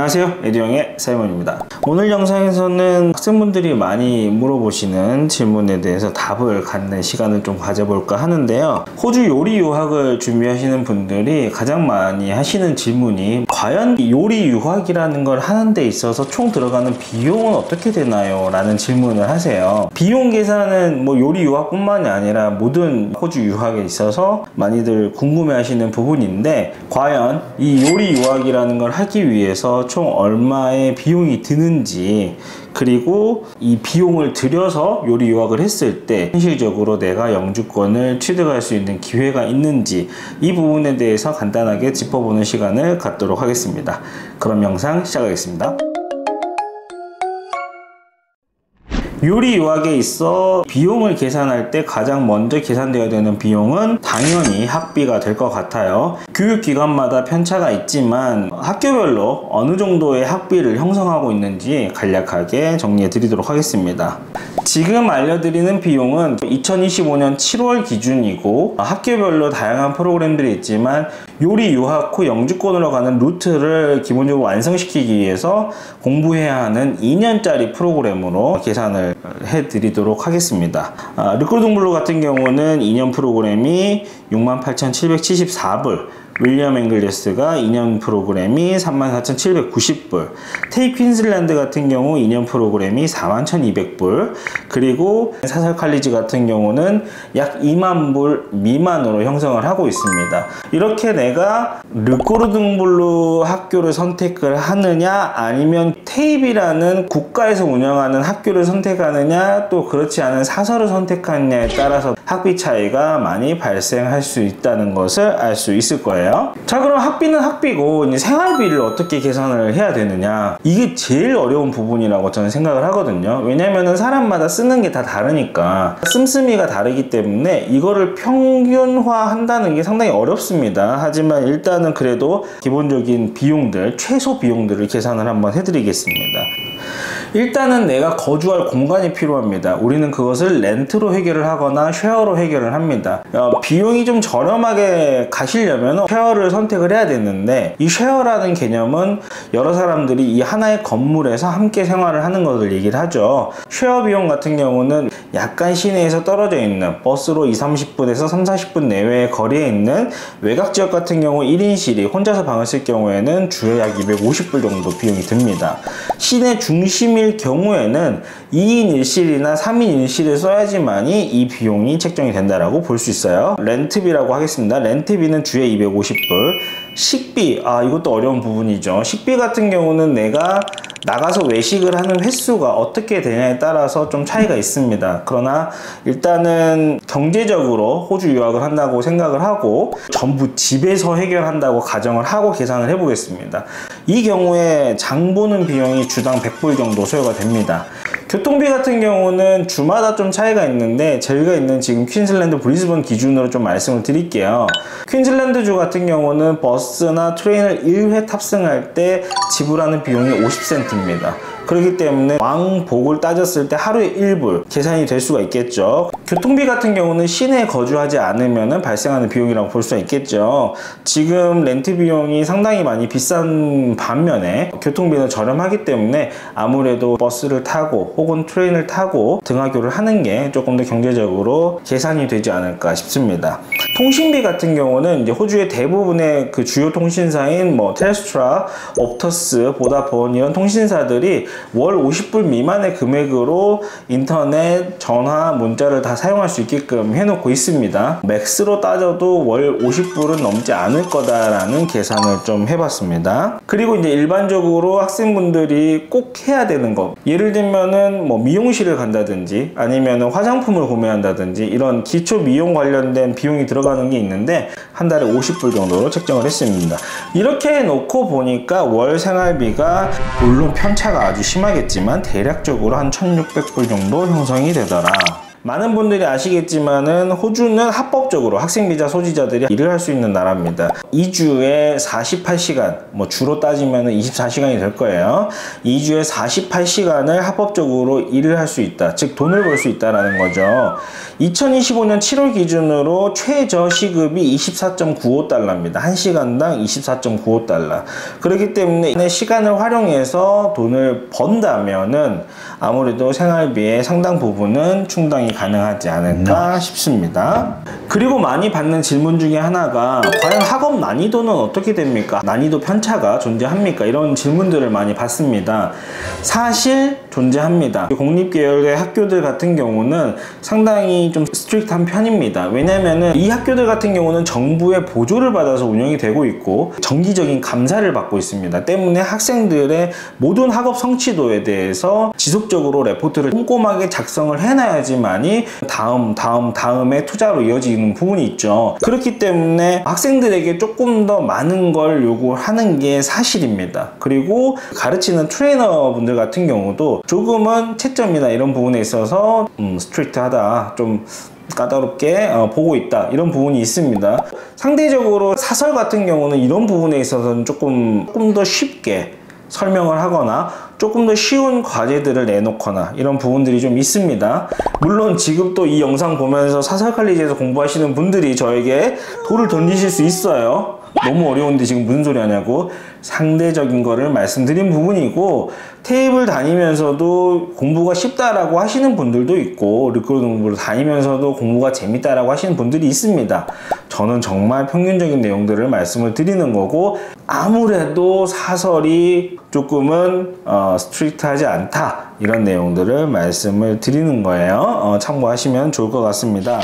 안녕하세요, 에듀형의 사이먼입니다. 오늘 영상에서는 학생분들이 많이 물어보시는 질문에 대해서 답을 갖는 시간을 좀 가져볼까 하는데요. 호주 요리 유학을 준비하시는 분들이 가장 많이 하시는 질문이 과연 요리 유학이라는 걸 하는 데 있어서 총 들어가는 비용은 어떻게 되나요? 라는 질문을 하세요. 비용 계산은 요리 유학뿐만이 아니라 모든 호주 유학에 있어서 많이들 궁금해 하시는 부분인데, 과연 이 요리 유학이라는 걸 하기 위해서 총 얼마의 비용이 드는지, 그리고 이 비용을 들여서 요리 유학을 했을 때 현실적으로 내가 영주권을 취득할 수 있는 기회가 있는지, 이 부분에 대해서 간단하게 짚어보는 시간을 갖도록 하겠습니다. 그럼 영상 시작하겠습니다. 요리 유학에 있어 비용을 계산할 때 가장 먼저 계산되어야 되는 비용은 당연히 학비가 될 것 같아요. 교육기관마다 편차가 있지만 학교별로 어느 정도의 학비를 형성하고 있는지 간략하게 정리해 드리도록 하겠습니다. 지금 알려드리는 비용은 2025년 7월 기준이고, 학교별로 다양한 프로그램들이 있지만 요리 유학 후 영주권으로 가는 루트를 기본적으로 완성시키기 위해서 공부해야 하는 2년짜리 프로그램으로 계산을 해드리도록 하겠습니다. 리크루팅 블루 같은 경우는 2년 프로그램이 68,774불, 윌리엄 앵글리스가 2년 프로그램이 34,790불, 테이 퀸즐랜드 같은 경우 2년 프로그램이 41,200불, 그리고 사설 칼리지 같은 경우는 약 2만 불 미만으로 형성을 하고 있습니다. 이렇게 내가 리크루팅 블루 학교를 선택을 하느냐, 아니면 테이비라는 국가에서 운영하는 학교를 선택하느냐, 또 그렇지 않은 사설을 선택하느냐에 따라서 학비 차이가 많이 발생할 수 있다는 것을 알 수 있을 거예요. 자, 그럼 학비는 학비고 이제 생활비를 어떻게 계산을 해야 되느냐, 이게 제일 어려운 부분이라고 저는 생각을 하거든요. 왜냐면은 사람마다 쓰는 게 다 다르니까, 씀씀이가 다르기 때문에 이거를 평균화 한다는 게 상당히 어렵습니다. 하지만 일단은 그래도 기본적인 비용들, 최소 비용들을 계산을 한번 해드리겠습니다. 일단은 내가 거주할 공간이 필요합니다. 우리는 그것을 렌트로 해결을 하거나 쉐어로 해결을 합니다. 비용이 좀 저렴하게 가시려면 쉐어를 선택을 해야 되는데, 이 쉐어라는 개념은 여러 사람들이 이 하나의 건물에서 함께 생활을 하는 것을 얘기를 하죠. 쉐어 비용 같은 경우는 약간 시내에서 떨어져 있는, 버스로 20-30분에서 30-40분 내외의 거리에 있는 외곽 지역 같은 경우 1인실이 혼자서 방을 쓸 경우에는 주에 약 250불 정도 비용이 듭니다. 시내 중심일 경우에는 2인 1실이나 3인 1실을 써야지만이 이 비용이 책정이 된다라고 볼 수 있어요. 렌트비라고 하겠습니다. 렌트비는 주에 250불. 식비, 이것도 어려운 부분이죠. 식비 같은 경우는 내가 나가서 외식을 하는 횟수가 어떻게 되냐에 따라서 좀 차이가 있습니다. 그러나 일단은 경제적으로 호주 유학을 한다고 생각을 하고 전부 집에서 해결한다고 가정을 하고 계산을 해보겠습니다. 이 경우에 장 보는 비용이 주당 100불 정도 소요가 됩니다. 교통비 같은 경우는 주마다 좀 차이가 있는데, 저희가 있는 지금 퀸즐랜드 브리즈번 기준으로 좀 말씀을 드릴게요. 퀸즐랜드주 같은 경우는 버스나 트레인을 1회 탑승할 때 지불하는 비용이 50센트입니다. 그렇기 때문에 왕복을 따졌을 때 하루에 1불 계산이 될 수가 있겠죠. 교통비 같은 경우는 시내에 거주하지 않으면 발생하는 비용이라고 볼 수가 있겠죠. 지금 렌트 비용이 상당히 많이 비싼 반면에 교통비는 저렴하기 때문에 아무래도 버스를 타고 혹은 트레인을 타고 등하교를 하는 게 조금 더 경제적으로 계산이 되지 않을까 싶습니다. 통신비 같은 경우는 이제 호주의 대부분의 그 주요 통신사인 텔레스트라, 옵터스, 보다폰 이런 통신사들이 월 50불 미만의 금액으로 인터넷, 전화, 문자를 다 사용할 수 있게끔 해놓고 있습니다. 맥스로 따져도 월 50불은 넘지 않을 거다라는 계산을 좀 해봤습니다. 그리고 이제 일반적으로 학생분들이 꼭 해야 되는 것, 예를 들면은 미용실을 간다든지 아니면 화장품을 구매한다든지 이런 기초 미용 관련된 비용이 들어가는 게 있는데, 한 달에 50불 정도로 책정을 했습니다. 이렇게 해놓고 보니까 월 생활비가 물론 편차가 아주 심하겠지만 대략적으로 한 1600불 정도 형성이 되더라. 많은 분들이 아시겠지만은 호주는 합법적으로 학생 비자 소지자들이 일을 할 수 있는 나라입니다. 2주에 48시간, 뭐 주로 따지면은 24시간이 될 거예요. 2주에 48시간을 합법적으로 일을 할 수 있다. 즉 돈을 벌 수 있다라는 거죠. 2025년 7월 기준으로 최저 시급이 24.95달러입니다. 1시간당 24.95달러. 그렇기 때문에 시간을 활용해서 돈을 번다면은 아무래도 생활비의 상당 부분은 충당이 가능하지 않을까 싶습니다. 그리고 많이 받는 질문 중에 하나가 과연 학업 난이도는 어떻게 됩니까? 난이도 편차가 존재합니까? 이런 질문들을 많이 받습니다. 사실 존재합니다. 공립계열의 학교들 같은 경우는 상당히 좀 스트릭트한 편입니다. 왜냐면은 이 학교들 같은 경우는 정부의 보조를 받아서 운영이 되고 있고 정기적인 감사를 받고 있습니다. 때문에 학생들의 모든 학업 성취도에 대해서 지속적으로 레포트를 꼼꼼하게 작성을 해놔야지만이 다음에 투자로 이어지는 부분이 있죠. 그렇기 때문에 학생들에게 조금 더 많은 걸 요구하는 게 사실입니다. 그리고 가르치는 트레이너분들 같은 경우도 조금은 채점이나 이런 부분에 있어서 스트릭트하다, 좀 까다롭게 보고 있다, 이런 부분이 있습니다. 상대적으로 사설 같은 경우는 이런 부분에 있어서는 조금 더 쉽게 설명을 하거나 조금 더 쉬운 과제들을 내놓거나 이런 부분들이 좀 있습니다. 물론 지금 또 이 영상 보면서 사설칼리지에서 공부하시는 분들이 저에게 돌을 던지실 수 있어요. 너무 어려운데 지금 무슨 소리 하냐고. 상대적인 거를 말씀드린 부분이고, 테이블 다니면서도 공부가 쉽다라고 하시는 분들도 있고, 리크루트 공부를 다니면서도 공부가 재밌다라고 하시는 분들이 있습니다. 저는 정말 평균적인 내용들을 말씀을 드리는 거고, 아무래도 사설이 조금은 스트릭트하지 않다, 이런 내용들을 말씀을 드리는 거예요. 참고하시면 좋을 것 같습니다.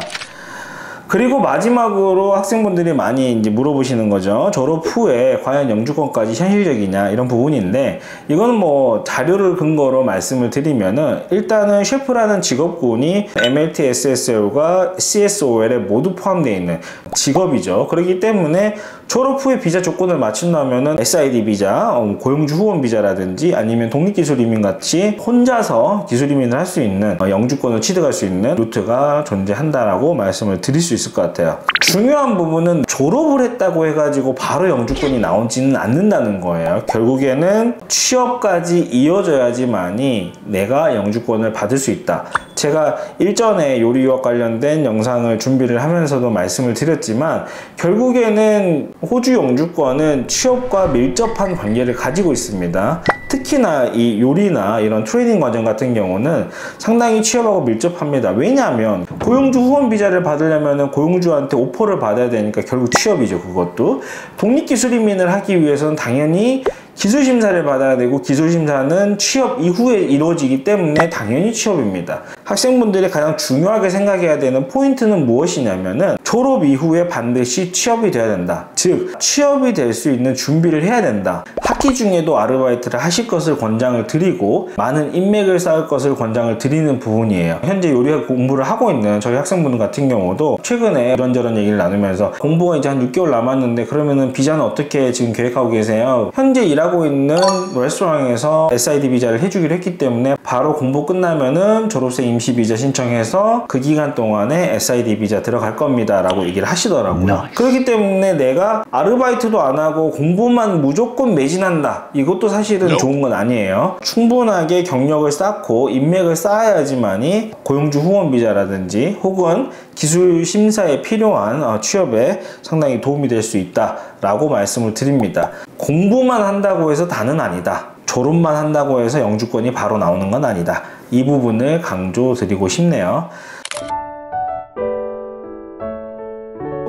그리고 마지막으로 학생분들이 많이 이제 물어보시는 거죠. 졸업 후에 과연 영주권까지 현실적이냐, 이런 부분인데, 이거는 뭐 자료를 근거로 말씀을 드리면은, 일단은 셰프라는 직업군이 MLT, SSL과 CSOL에 모두 포함되어 있는 직업이죠. 그렇기 때문에 졸업 후에 비자 조건을 맞춘다면은 SID 비자, 고용주 후원 비자라든지 아니면 독립기술이민 같이 혼자서 기술이민을 할 수 있는 영주권을 취득할 수 있는 루트가 존재한다라고 말씀을 드릴 수 있을 것 같아요. 중요한 부분은 졸업을 했다고 해가지고 바로 영주권이 나오지는 않는다는 거예요. 결국에는 취업까지 이어져야지만이 내가 영주권을 받을 수 있다. 제가 일전에 요리 유학 관련된 영상을 준비를 하면서도 말씀을 드렸지만, 결국에는 호주 영주권은 취업과 밀접한 관계를 가지고 있습니다. 특히나 이 요리나 이런 트레이닝 과정 같은 경우는 상당히 취업하고 밀접합니다. 왜냐하면 고용주 후원 비자를 받으려면 고용주한테 오퍼를 받아야 되니까 결국 취업이죠. 그것도 독립기술이민을 하기 위해서는 당연히 기술심사를 받아야 되고, 기술심사는 취업 이후에 이루어지기 때문에 당연히 취업입니다. 학생분들이 가장 중요하게 생각해야 되는 포인트는 무엇이냐면은, 졸업 이후에 반드시 취업이 돼야 된다. 즉 취업이 될 수 있는 준비를 해야 된다. 학기 중에도 아르바이트를 하실 것을 권장을 드리고, 많은 인맥을 쌓을 것을 권장을 드리는 부분이에요. 현재 요리 공부를 하고 있는 저희 학생분들 같은 경우도 최근에 이런저런 얘기를 나누면서, 공부가 이제 한 6개월 남았는데 그러면은 비자는 어떻게 지금 계획하고 계세요? 현재 일하고 있는 레스토랑에서 SID 비자를 해주기로 했기 때문에 바로 공부 끝나면은 졸업생 임시 비자 신청해서 그 기간 동안에 SID 비자 들어갈 겁니다 라고 얘기를 하시더라고요. 그렇기 때문에 내가 아르바이트도 안 하고 공부만 무조건 매진한다, 이것도 사실은 좋은 건 아니에요. 충분하게 경력을 쌓고 인맥을 쌓아야지만이 고용주 후원 비자라든지 혹은 기술 심사에 필요한 취업에 상당히 도움이 될 수 있다라고 말씀을 드립니다. 공부만 한다고 해서 다는 아니다. 졸업만 한다고 해서 영주권이 바로 나오는 건 아니다. 이 부분을 강조드리고 싶네요.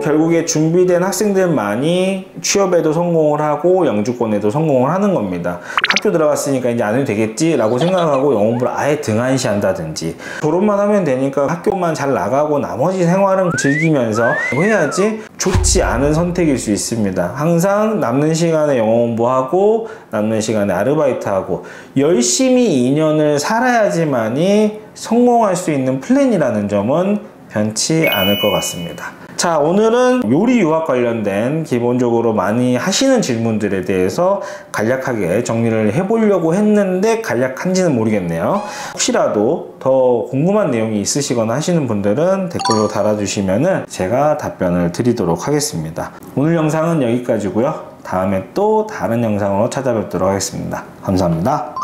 결국에 준비된 학생들만이 취업에도 성공을 하고 영주권에도 성공을 하는 겁니다. 학교 들어갔으니까 이제 안 해도 되겠지 라고 생각하고 영어 공부를 아예 등한시한다든지, 졸업만 하면 되니까 학교만 잘 나가고 나머지 생활은 즐기면서 해야지, 좋지 않은 선택일 수 있습니다. 항상 남는 시간에 영어 공부하고 남는 시간에 아르바이트하고 열심히 2년을 살아야지만이 성공할 수 있는 플랜이라는 점은 변치 않을 것 같습니다. 자, 오늘은 요리 유학 관련된 기본적으로 많이 하시는 질문들에 대해서 간략하게 정리를 해보려고 했는데 간략한지는 모르겠네요. 혹시라도 더 궁금한 내용이 있으시거나 하시는 분들은 댓글로 달아주시면 제가 답변을 드리도록 하겠습니다. 오늘 영상은 여기까지고요. 다음에 또 다른 영상으로 찾아뵙도록 하겠습니다. 감사합니다.